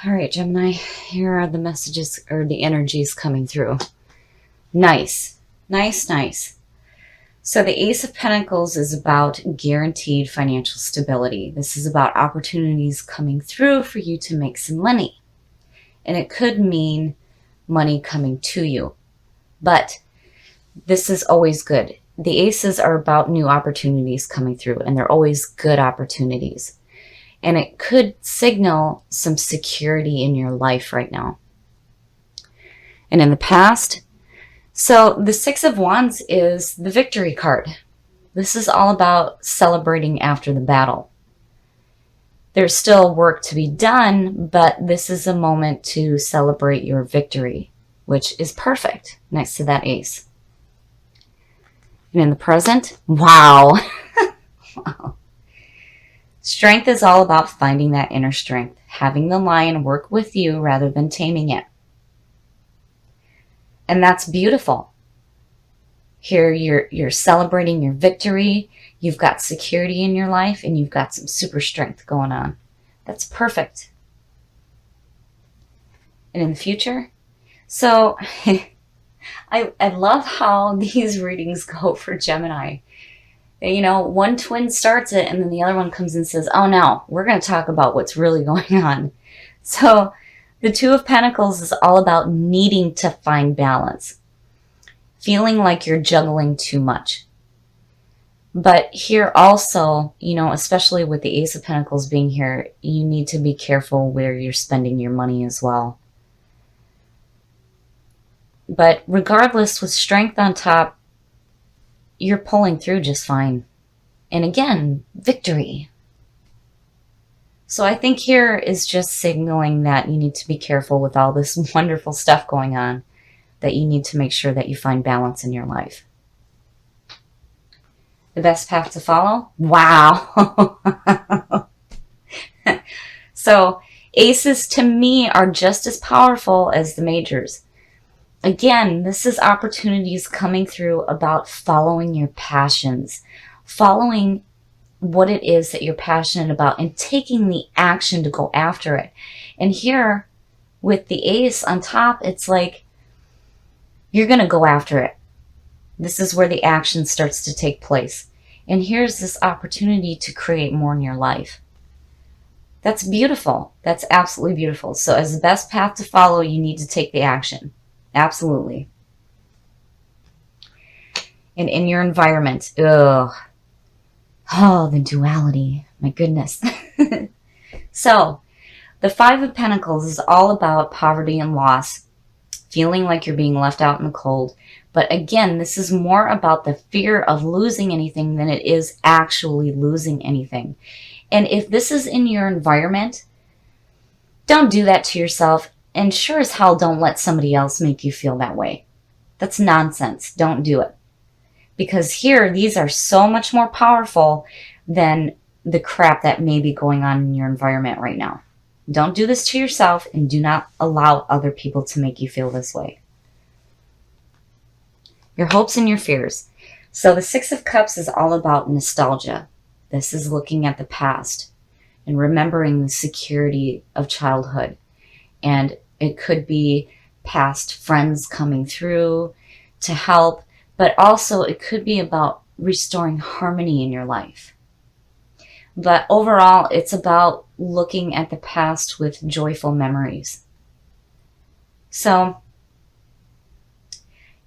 All right, Gemini, here are the messages or the energies coming through. Nice, nice, nice. So the Ace of Pentacles is about guaranteed financial stability. This is about opportunities coming through for you to make some money. And it could mean money coming to you. But this is always good. The aces are about new opportunities coming through, and they're always good opportunities. And it could signal some security in your life right now. And in the past, so the Six of Wands is the victory card. This is all about celebrating after the battle. There's still work to be done, but this is a moment to celebrate your victory, which is perfect next to that ace. And in the present, wow. Wow. Strength is all about finding that inner strength, having the lion work with you rather than taming it. And that's beautiful. Here you're celebrating your victory, you've got security in your life, and you've got some super strength going on. That's perfect. And in the future, so I love how these readings go for Gemini. You know, one twin starts it and then the other one comes and says, oh no, we're going to talk about what's really going on. So the Two of Pentacles is all about needing to find balance, feeling like you're juggling too much. But here also, you know, especially with the Ace of Pentacles being here, you need to be careful where you're spending your money as well. But regardless, with strength on top, you're pulling through just fine. And again, victory. So I think here is just signaling that you need to be careful with all this wonderful stuff going on, that you need to make sure that you find balance in your life. The best path to follow? Wow. So aces to me are just as powerful as the majors. Again, this is opportunities coming through about following your passions, following what it is that you're passionate about and taking the action to go after it. And here with the ace on top, it's like you're going to go after it. This is where the action starts to take place. And here's this opportunity to create more in your life. That's beautiful. That's absolutely beautiful. So as the best path to follow, you need to take the action. Absolutely. And in your environment, oh, the duality, my goodness. So the Five of Pentacles is all about poverty and loss, feeling like you're being left out in the cold. But again, this is more about the fear of losing anything than it is actually losing anything. And if this is in your environment, don't do that to yourself. And sure as hell, don't let somebody else make you feel that way. That's nonsense. Don't do it. Because here, these are so much more powerful than the crap that may be going on in your environment right now. Don't do this to yourself, and do not allow other people to make you feel this way. Your hopes and your fears. So the Six of Cups is all about nostalgia. This is looking at the past and remembering the security of childhood. And it could be past friends coming through to help, but also it could be about restoring harmony in your life. But overall, it's about looking at the past with joyful memories. So,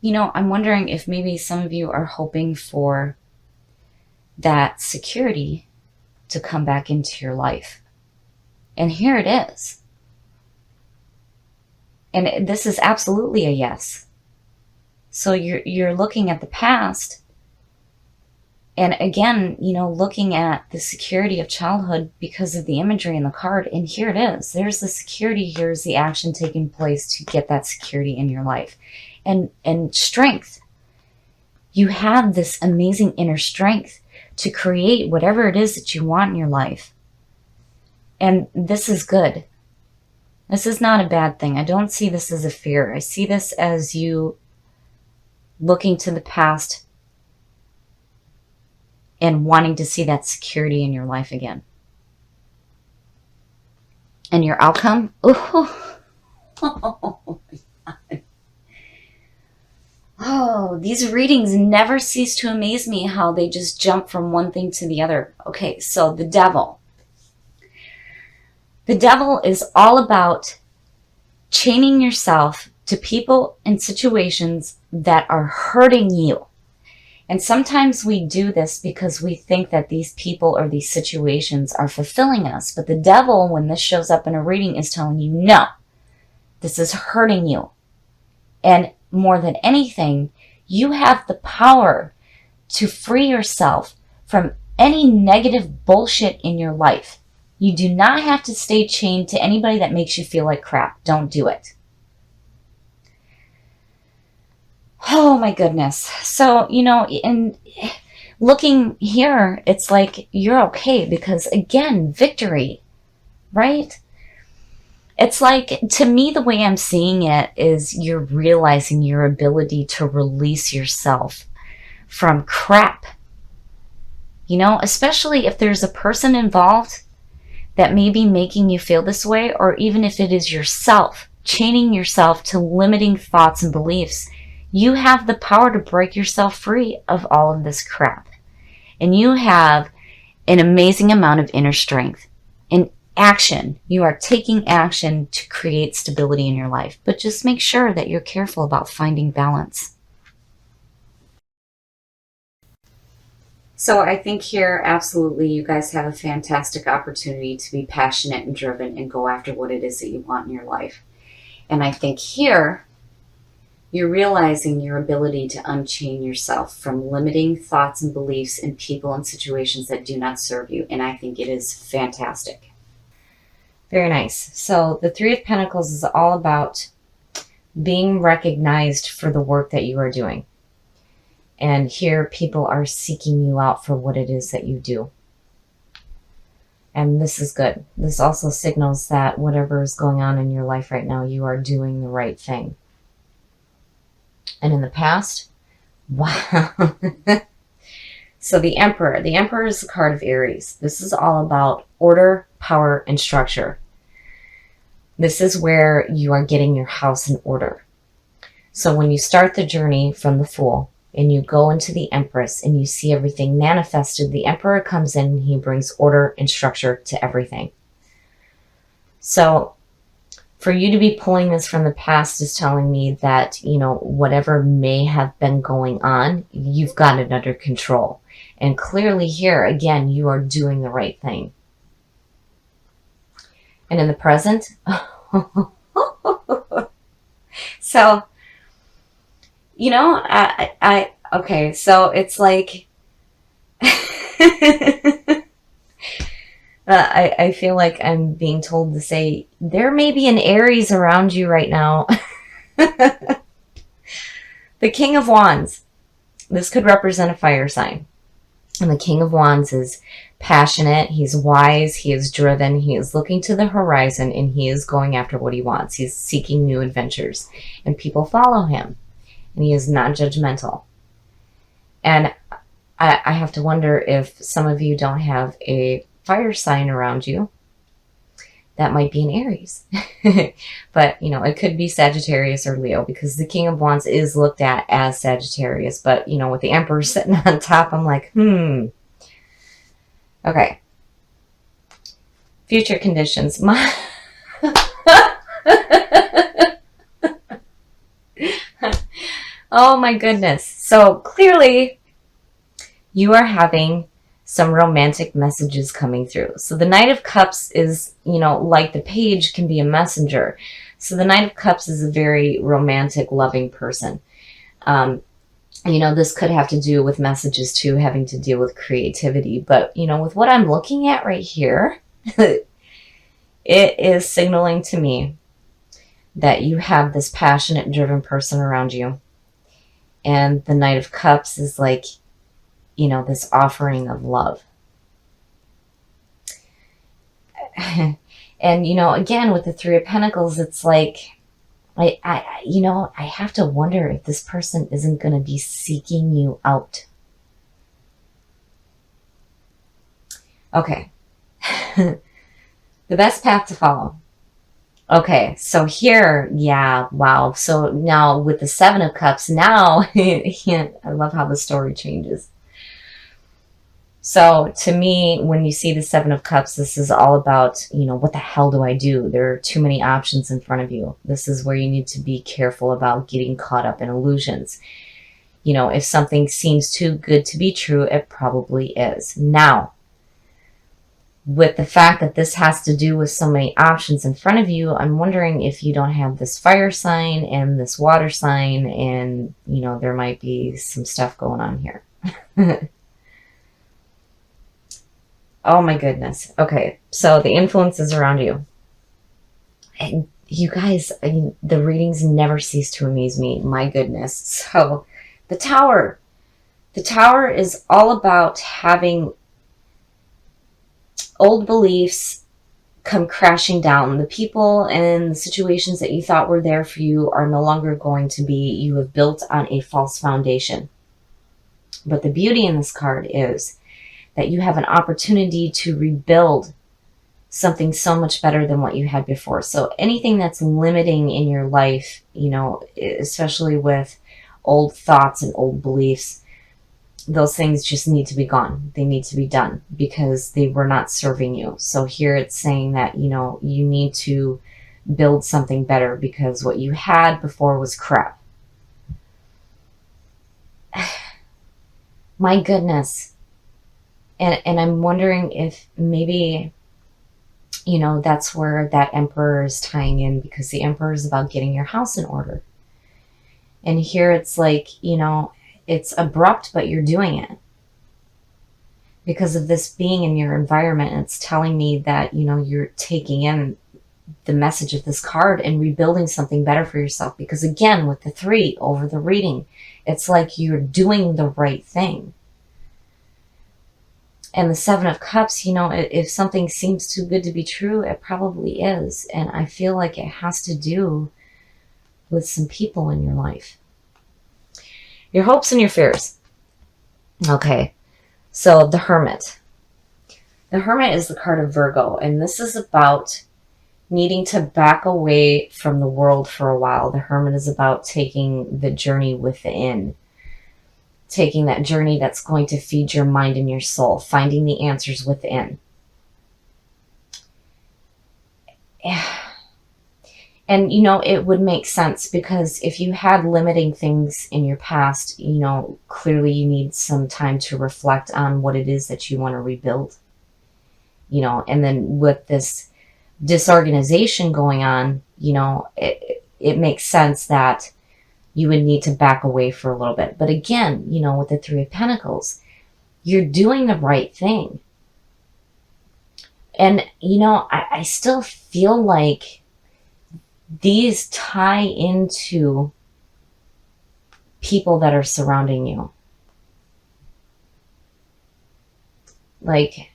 you know, I'm wondering if maybe some of you are hoping for that security to come back into your life. And here it is. And this is absolutely a yes. So you're looking at the past. And again, you know, looking at the security of childhood because of the imagery in the card. And here it is. There's the security. Here's the action taking place to get that security in your life. And strength. You have this amazing inner strength to create whatever it is that you want in your life. And this is good. This is not a bad thing. I don't see this as a fear. I see this as you looking to the past and wanting to see that security in your life again. And your outcome? Oh, oh, these readings never cease to amaze me how they just jump from one thing to the other. Okay, so the devil. The devil is all about chaining yourself to people and situations that are hurting you. And sometimes we do this because we think that these people or these situations are fulfilling us. But the devil, when this shows up in a reading, is telling you, no, this is hurting you. And more than anything, you have the power to free yourself from any negative bullshit in your life. You do not have to stay chained to anybody that makes you feel like crap. Don't do it. Oh my goodness. So, in looking here, it's like you're okay because, again, victory, right? It's like, to me, the way I'm seeing it is you're realizing your ability to release yourself from crap. Especially if there's a person involved that may be making you feel this way, or even if it is yourself, chaining yourself to limiting thoughts and beliefs. You have the power to break yourself free of all of this crap. And you have an amazing amount of inner strength. In action, you are taking action to create stability in your life. But just make sure that you're careful about finding balance. So I think here, absolutely, you guys have a fantastic opportunity to be passionate and driven and go after what it is that you want in your life. And I think here, you're realizing your ability to unchain yourself from limiting thoughts and beliefs in people and situations that do not serve you. And I think it is fantastic. Very nice. So the Three of Pentacles is all about being recognized for the work that you are doing. And here people are seeking you out for what it is that you do. And this is good. This also signals that whatever is going on in your life right now, you are doing the right thing. And in the past, wow. So the Emperor. The Emperor is the card of Aries. This is all about order, power, and structure. This is where you are getting your house in order. So when you start the journey from the Fool and you go into the Empress and you see everything manifested, the Emperor comes in and he brings order and structure to everything. So for you to be pulling this from the past is telling me that, whatever may have been going on, you've got it under control. And clearly here, again, you are doing the right thing. And in the present, so, okay, so it's like, I feel like I'm being told to say, there may be an Aries around you right now. The King of Wands. This could represent a fire sign. And the King of Wands is passionate. He's wise. He is driven. He is looking to the horizon and he is going after what he wants. He's seeking new adventures. And people follow him. And he is not judgmental. And I have to wonder if some of you don't have a fire sign around you. That might be an Aries. But, it could be Sagittarius or Leo because the King of Wands is looked at as Sagittarius. But, with the Emperor sitting on top, I'm like, Okay. Future conditions. Oh my goodness. So clearly you are having some romantic messages coming through. So the Knight of Cups is, like the Page can be a messenger. So the Knight of Cups is a very romantic, loving person. This could have to do with messages too, having to deal with creativity. But, with what I'm looking at right here, it is signaling to me that you have this passionate, driven person around you. And the Knight of Cups is like, this offering of love. And, again, with the Three of Pentacles, it's like, I have to wonder if this person isn't going to be seeking you out. Okay. The best path to follow. Okay, so here, yeah, wow. So now with the Seven of Cups, now, I love how the story changes. So to me, when you see the Seven of Cups, this is all about, what the hell do I do? There are too many options in front of you. This is where you need to be careful about getting caught up in illusions. If something seems too good to be true, it probably is. Now, with the fact that this has to do with so many options in front of you, I'm wondering if you don't have this fire sign and this water sign, and, there might be some stuff going on here. Oh my goodness. Okay, so the influences around you. And you guys, the readings never cease to amaze me. My goodness. So the Tower. The Tower is all about having old beliefs come crashing down. The people and the situations that you thought were there for you are no longer going to be. You have built on a false foundation. But the beauty in this card is that you have an opportunity to rebuild something so much better than what you had before. So anything that's limiting in your life, especially with old thoughts and old beliefs, those things just need to be gone. They need to be done because they were not serving you. So here it's saying that, you need to build something better because what you had before was crap. My goodness. And I'm wondering if maybe, that's where that Emperor is tying in, because the Emperor is about getting your house in order. And here it's like, it's abrupt, but you're doing it. Because of this being in your environment, it's telling me that, you're taking in the message of this card and rebuilding something better for yourself. Because again, with the 3 over the reading, it's like you're doing the right thing. And the Seven of Cups, if something seems too good to be true, it probably is. And I feel like it has to do with some people in your life. Your hopes and your fears. Okay, so the Hermit. The Hermit is the card of Virgo, and this is about needing to back away from the world for a while. The Hermit is about taking the journey within. Taking that journey that's going to feed your mind and your soul, finding the answers within. And, it would make sense because if you had limiting things in your past, clearly you need some time to reflect on what it is that you want to rebuild. And then with this disorganization going on, it makes sense that you would need to back away for a little bit. But again, with the 3 of Pentacles, you're doing the right thing. And, I still feel like these tie into people that are surrounding you. Like,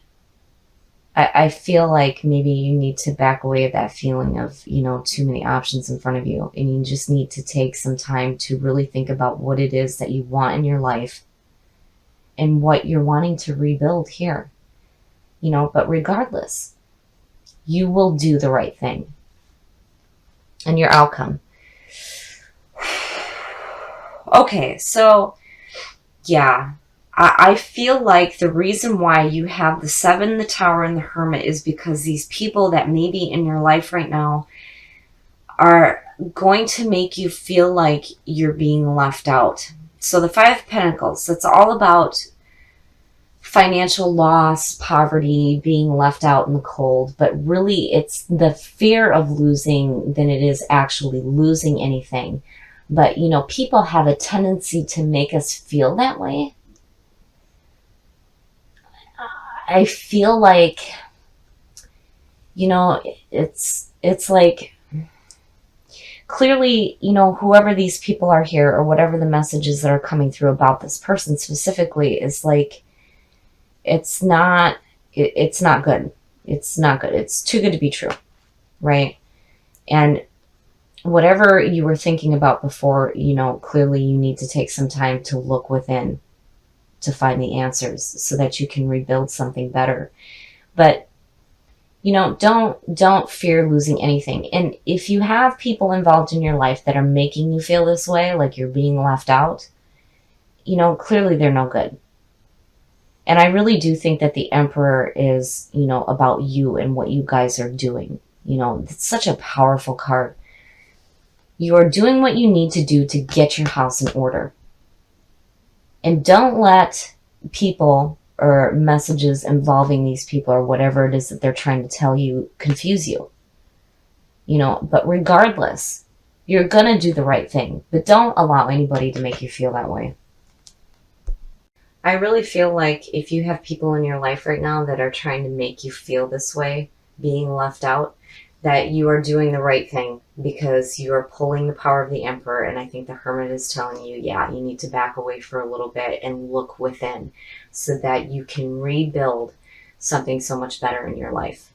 I feel like maybe you need to back away of that feeling of, too many options in front of you. And you just need to take some time to really think about what it is that you want in your life and what you're wanting to rebuild here. But regardless, you will do the right thing. And your outcome. Okay, so, yeah. I feel like the reason why you have the 7, the Tower, and the Hermit is because these people that may be in your life right now are going to make you feel like you're being left out. So the 5 of Pentacles, that's all about financial loss, poverty, being left out in the cold. But really, it's the fear of losing than it is actually losing anything. But, people have a tendency to make us feel that way. I feel like, it's like, clearly, whoever these people are here or whatever the messages that are coming through about this person specifically is like, it's not good. It's not good. It's too good to be true. Right? And whatever you were thinking about before, clearly you need to take some time to look within to find the answers so that you can rebuild something better. But don't fear losing anything. And if you have people involved in your life that are making you feel this way, like you're being left out, clearly they're no good. And I really do think that the Emperor is, about you and what you guys are doing. It's such a powerful card. You are doing what you need to do to get your house in order. And don't let people or messages involving these people or whatever it is that they're trying to tell you confuse you. But regardless, you're going to do the right thing. But don't allow anybody to make you feel that way. I really feel like if you have people in your life right now that are trying to make you feel this way, being left out, that you are doing the right thing because you are pulling the power of the Emperor. And I think the Hermit is telling you, yeah, you need to back away for a little bit and look within so that you can rebuild something so much better in your life.